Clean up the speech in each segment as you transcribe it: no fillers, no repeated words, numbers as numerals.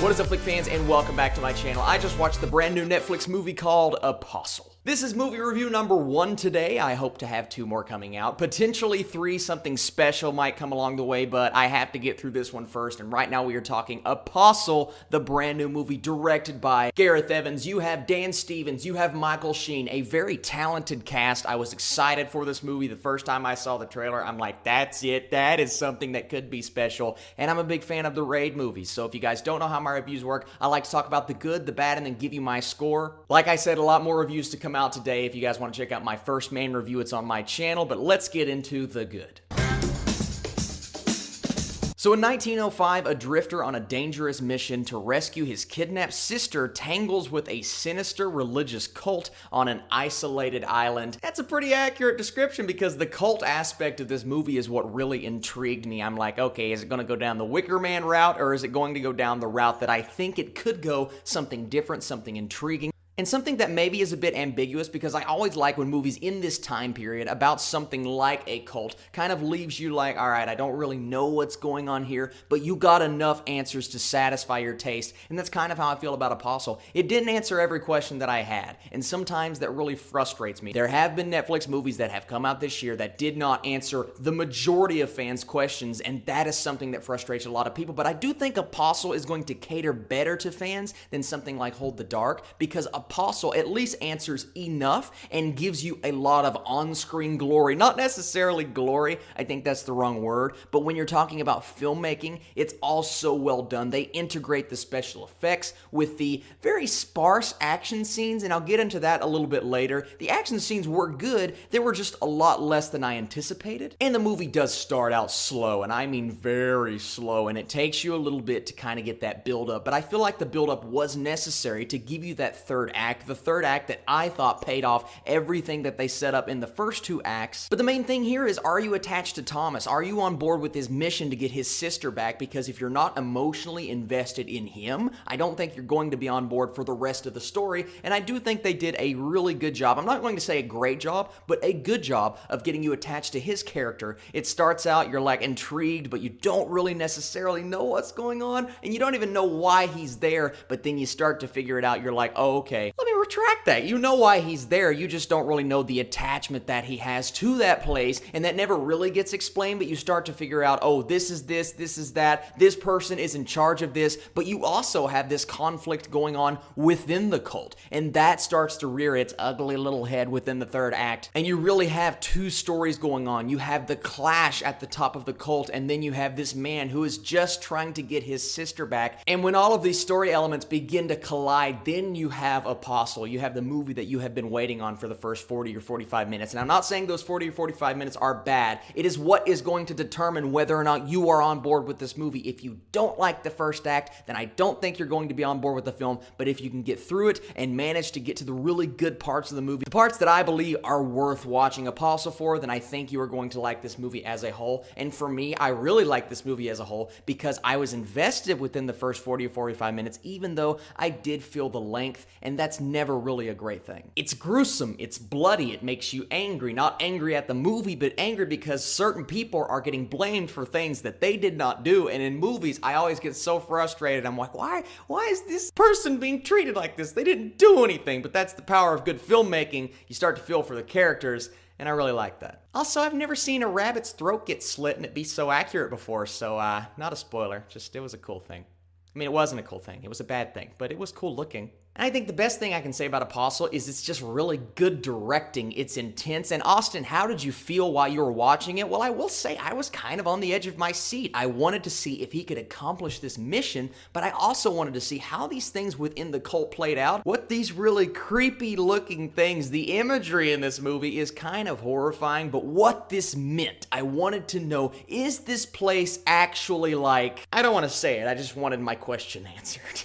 What is up, Flick fans, and welcome back to my channel. I just watched the brand new Netflix movie called Apostle. This is movie review number 1 today. I hope to have 2 more coming out. Potentially 3, something special might come along the way, but I have to get through this one first. And right now we are talking Apostle, the brand new movie directed by Gareth Evans. You have Dan Stevens, you have Michael Sheen, a very talented cast. I was excited for this movie the first time I saw the trailer. I'm like, that's it. That is something that could be special. And I'm a big fan of the Raid movies. So if you guys don't know how my reviews work, I like to talk about the good, the bad, and then give you my score. Like I said, a lot more reviews to come out today. If you guys want to check out my first main review, it's on my channel, but let's get into the good. So in 1905, a drifter on a dangerous mission to rescue his kidnapped sister tangles with a sinister religious cult on an isolated island. That's a pretty accurate description because the cult aspect of this movie is what really intrigued me. I'm like, okay, is it going to go down the Wicker Man route, or is it going to go down the route that I think it could go, something different, something intriguing? And something that maybe is a bit ambiguous, because I always like when movies in this time period about something like a cult kind of leaves you like, all right, I don't really know what's going on here, but you got enough answers to satisfy your taste. And that's kind of how I feel about Apostle. It didn't answer every question that I had, and sometimes that really frustrates me. There have been Netflix movies that have come out this year that did not answer the majority of fans' questions, and that is something that frustrates a lot of people. But I do think Apostle is going to cater better to fans than something like Hold the Dark, because Apostle at least answers enough and gives you a lot of on-screen glory. Not necessarily glory, I think that's the wrong word, but when you're talking about filmmaking, it's all so well done. They integrate the special effects with the very sparse action scenes, and I'll get into that a little bit later. The action scenes were good, they were just a lot less than I anticipated, and the movie does start out slow, and I mean very slow, and it takes you a little bit to kind of get that build-up, but I feel like the build-up was necessary to give you that third act, the third act that I thought paid off everything that they set up in the first 2 acts. But the main thing here is, are you attached to Thomas? Are you on board with his mission to get his sister back? Because if you're not emotionally invested in him, I don't think you're going to be on board for the rest of the story, and I do think they did a really good job. I'm not going to say a great job, but a good job of getting you attached to his character. It starts out, you're like intrigued, but you don't really necessarily know what's going on, and you don't even know why he's there, but then you start to figure it out. You're like, oh, okay, let me retract that. You know why he's there, you just don't really know the attachment that he has to that place, and that never really gets explained, but you start to figure out, oh, this is that, this person is in charge of this, but you also have this conflict going on within the cult, and that starts to rear its ugly little head within the third act, and you really have 2 stories going on. You have the clash at the top of the cult, and then you have this man who is just trying to get his sister back, and when all of these story elements begin to collide, then you have Apostle. You have the movie that you have been waiting on for the first 40 or 45 minutes. And I'm not saying those 40 or 45 minutes are bad. It is what is going to determine whether or not you are on board with this movie. If you don't like the first act, then I don't think you're going to be on board with the film. But if you can get through it and manage to get to the really good parts of the movie, the parts that I believe are worth watching Apostle for, then I think you are going to like this movie as a whole. And for me, I really like this movie as a whole because I was invested within the first 40 or 45 minutes, even though I did feel the length, and that's never really a great thing. It's gruesome, it's bloody, it makes you angry. Not angry at the movie, but angry because certain people are getting blamed for things that they did not do. And in movies, I always get so frustrated. I'm like, why is this person being treated like this? They didn't do anything. But that's the power of good filmmaking. You start to feel for the characters, and I really like that. Also, I've never seen a rabbit's throat get slit and it be so accurate before, so not a spoiler, just it was a cool thing. I mean, it wasn't a cool thing, it was a bad thing, but it was cool looking. And I think the best thing I can say about Apostle is it's just really good directing. It's intense. And Austin, how did you feel while you were watching it? Well, I will say I was kind of on the edge of my seat. I wanted to see if he could accomplish this mission, but I also wanted to see how these things within the cult played out. What these really creepy looking things, the imagery in this movie is kind of horrifying, but what this meant. I wanted to know, is this place actually like, I don't want to say it, I just wanted my question answered.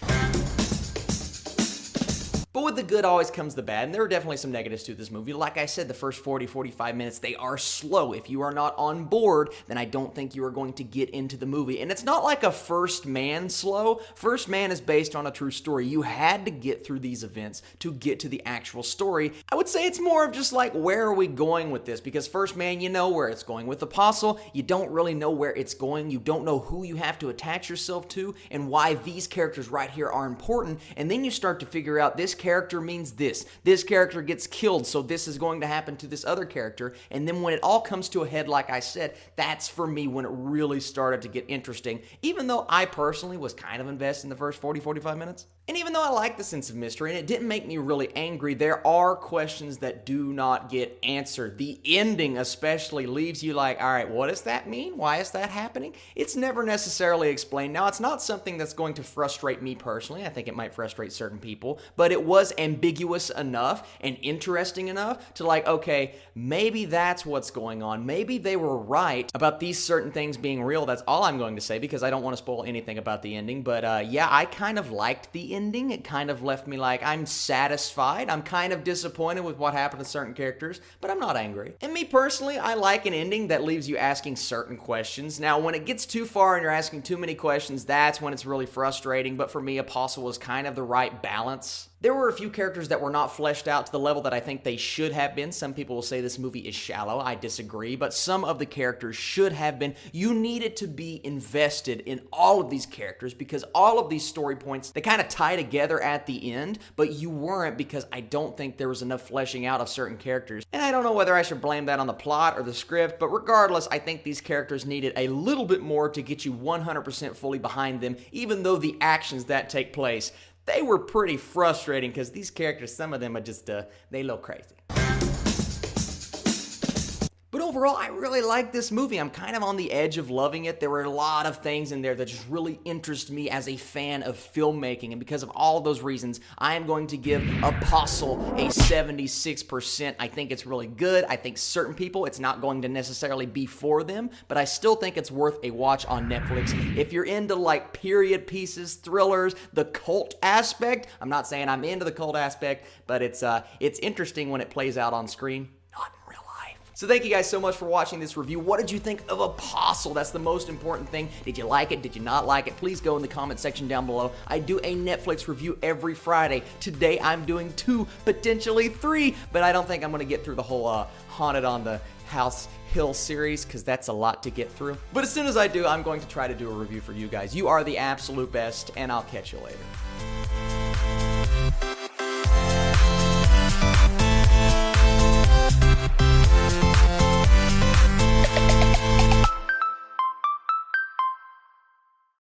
But with the good always comes the bad, and there are definitely some negatives to this movie. Like I said, the first 40-45 minutes, they are slow. If you are not on board, then I don't think you are going to get into the movie. And it's not like a First Man slow. First Man is based on a true story. You had to get through these events to get to the actual story. I would say it's more of just like, where are we going with this? Because First Man, you know where it's going. With Apostle, you don't really know where it's going. You don't know who you have to attach yourself to and why these characters right here are important. And then you start to figure out this character means this. This character gets killed, so this is going to happen to this other character. And then when it all comes to a head, like I said, that's for me when it really started to get interesting, even though I personally was kind of invested in the first 40-45 minutes. And even though I like the sense of mystery and it didn't make me really angry, there are questions that do not get answered. The ending especially leaves you like, all right, what does that mean? Why is that happening? It's never necessarily explained. Now, it's not something that's going to frustrate me personally. I think it might frustrate certain people, but it was ambiguous enough and interesting enough to like, okay, maybe that's what's going on. Maybe they were right about these certain things being real. That's all I'm going to say because I don't want to spoil anything about the ending. But yeah, I kind of liked the ending. It kind of left me like, I'm satisfied. I'm kind of disappointed with what happened to certain characters, but I'm not angry. And me personally, I like an ending that leaves you asking certain questions. Now, when it gets too far and you're asking too many questions, that's when it's really frustrating. But for me, Apostle was kind of the right balance. There were a few characters that were not fleshed out to the level that I think they should have been. Some people will say this movie is shallow. I disagree, but some of the characters should have been. You needed to be invested in all of these characters because all of these story points, they kind of tie together at the end, but you weren't because I don't think there was enough fleshing out of certain characters. And I don't know whether I should blame that on the plot or the script, but regardless, I think these characters needed a little bit more to get you 100% fully behind them, even though the actions that take place, they were pretty frustrating because these characters, some of them are just, they look crazy. But overall, I really like this movie. I'm kind of on the edge of loving it. There were a lot of things in there that just really interest me as a fan of filmmaking. And because of all of those reasons, I am going to give Apostle a 76%. I think it's really good. I think certain people, it's not going to necessarily be for them, but I still think it's worth a watch on Netflix. If you're into like period pieces, thrillers, the cult aspect, I'm not saying I'm into the cult aspect, but it's interesting when it plays out on screen. So thank you guys so much for watching this review. What did you think of Apostle? That's the most important thing. Did you like it? Did you not like it? Please go in the comment section down below. I do a Netflix review every Friday. Today I'm doing 2, potentially 3, but I don't think I'm going to get through the whole Haunted on the House Hill series because that's a lot to get through. But as soon as I do, I'm going to try to do a review for you guys. You are the absolute best, and I'll catch you later.